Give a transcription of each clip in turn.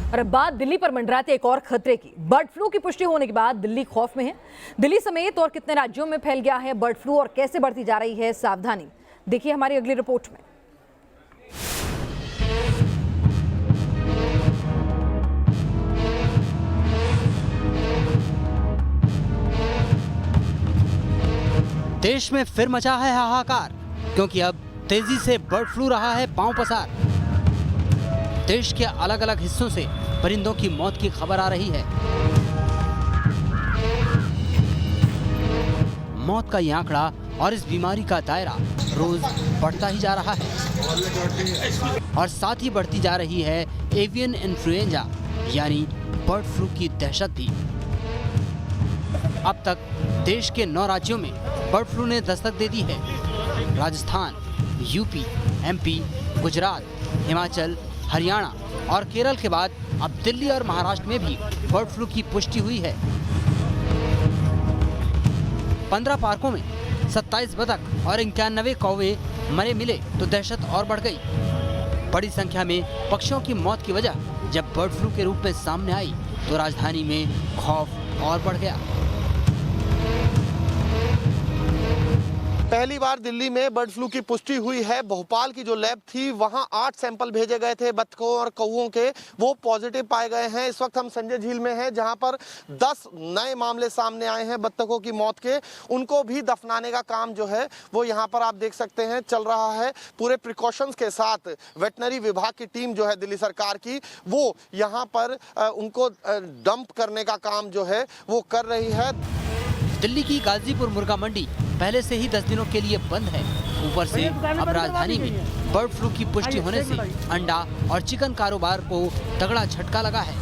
और अब बात दिल्ली पर मंडराते एक और खतरे की। बर्ड फ्लू की पुष्टि होने के बाद दिल्ली खौफ में है। दिल्ली समेत और कितने राज्यों में फैल गया है बर्ड फ्लू और कैसे बढ़ती जा रही है सावधानी, देखिए हमारी अगली रिपोर्ट में। देश में फिर मचा है हाहाकार, क्योंकि अब तेजी से बर्ड फ्लू रहा है पांव पसार। देश के अलग अलग हिस्सों से परिंदों की मौत की खबर आ रही है। मौत का ये आंकड़ा और इस बीमारी का दायरा रोज बढ़ता ही जा रहा है और साथ ही बढ़ती जा रही है एवियन इन्फ्लुएंजा यानी बर्ड फ्लू की दहशत भी। अब तक देश के 9 राज्यों में बर्ड फ्लू ने दस्तक दे दी है। राजस्थान, यूपी, एमपी, गुजरात, हिमाचल, हरियाणा और केरल के बाद अब दिल्ली और महाराष्ट्र में भी बर्ड फ्लू की पुष्टि हुई है। 15 पार्कों में 27 बतख और 91 कौवे मरे मिले तो दहशत और बढ़ गई। बड़ी संख्या में पक्षियों की मौत की वजह जब बर्ड फ्लू के रूप में सामने आई तो राजधानी में खौफ और बढ़ गया। पहली बार दिल्ली में बर्ड फ्लू की पुष्टि हुई है। भोपाल की जो लैब थी वहां 8 सैंपल भेजे गए थे बत्तखों और कौवों के, वो पॉजिटिव पाए गए हैं। इस वक्त हम संजय झील में हैं जहां पर 10 नए मामले सामने आए हैं बत्तखों की मौत के। उनको भी दफनाने का काम जो है वो यहां पर आप देख सकते हैं चल रहा है। पूरे प्रिकॉशंस के साथ वेटनरी विभाग की टीम जो है दिल्ली सरकार की, वो यहाँ पर उनको डंप करने का काम जो है वो कर रही है। दिल्ली की गाजीपुर मुर्गा मंडी पहले से ही 10 दिनों के लिए बंद है। ऊपर से अब राजधानी में बर्ड फ्लू की पुष्टि होने से अंडा और चिकन कारोबार को तगड़ा झटका लगा है।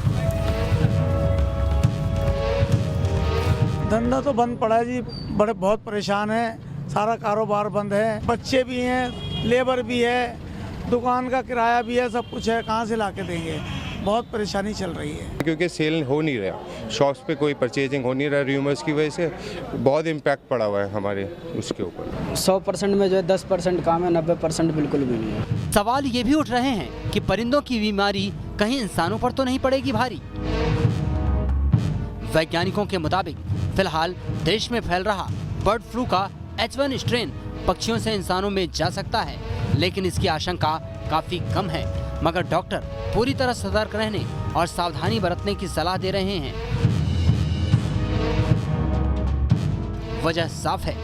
धंधा तो बंद पड़ा है जी, बहुत परेशान है। सारा कारोबार बंद है, बच्चे भी हैं, लेबर भी है, दुकान का किराया भी है, सब कुछ है, कहाँ से ला के देंगे। बहुत परेशानी चल रही है क्योंकि सेल हो नहीं रहा, शॉप्स पे कोई परचेजिंग हो नहीं रहा। र्यूमर्स की वजह से बहुत इम्पैक्ट पड़ा हुआ है हमारे उसके ऊपर। 100% में जो है 10% काम है, 90% बिल्कुल भी नहीं है। सवाल ये भी उठ रहे हैं कि परिंदों की बीमारी कहीं इंसानों पर तो नहीं पड़ेगी भारी। वैज्ञानिकों के मुताबिक फिलहाल देश में फैल रहा बर्ड फ्लू का H1 स्ट्रेन पक्षियों से इंसानों में जा सकता है, लेकिन इसकी आशंका काफी कम है। मगर डॉक्टर पूरी तरह सतर्क रहने और सावधानी बरतने की सलाह दे रहे हैं। वजह साफ है,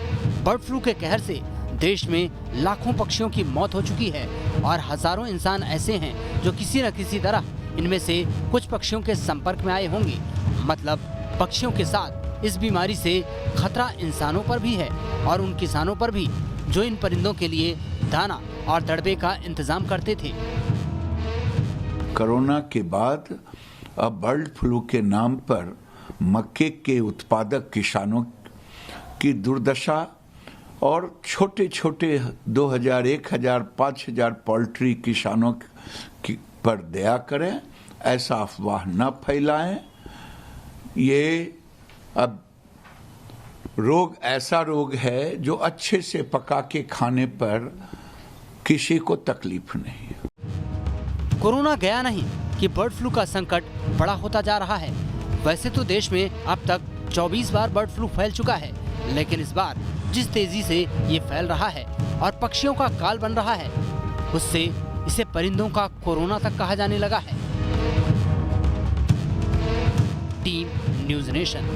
बर्ड फ्लू के कहर से देश में लाखों पक्षियों की मौत हो चुकी है और हजारों इंसान ऐसे हैं जो किसी न किसी तरह इनमें से कुछ पक्षियों के संपर्क में आए होंगे। मतलब पक्षियों के साथ इस बीमारी से खतरा इंसानों पर भी है और उन किसानों पर भी जो इन परिंदों के लिए दाना और दड़बे का इंतजाम करते थे। कोरोना के बाद अब बर्ड फ्लू के नाम पर मक्के के उत्पादक किसानों की दुर्दशा और छोटे छोटे 2000, 1000, 5000 पोल्ट्री किसानों पर दया करें, ऐसा अफवाह न फैलाएं। ये अब रोग ऐसा रोग है जो अच्छे से पका के खाने पर किसी को तकलीफ नहीं है। कोरोना गया नहीं कि बर्ड फ्लू का संकट बड़ा होता जा रहा है। वैसे तो देश में अब तक 24 बार बर्ड फ्लू फैल चुका है, लेकिन इस बार जिस तेजी से ये फैल रहा है और पक्षियों का काल बन रहा है, उससे इसे परिंदों का कोरोना तक कहा जाने लगा है। Team news nation.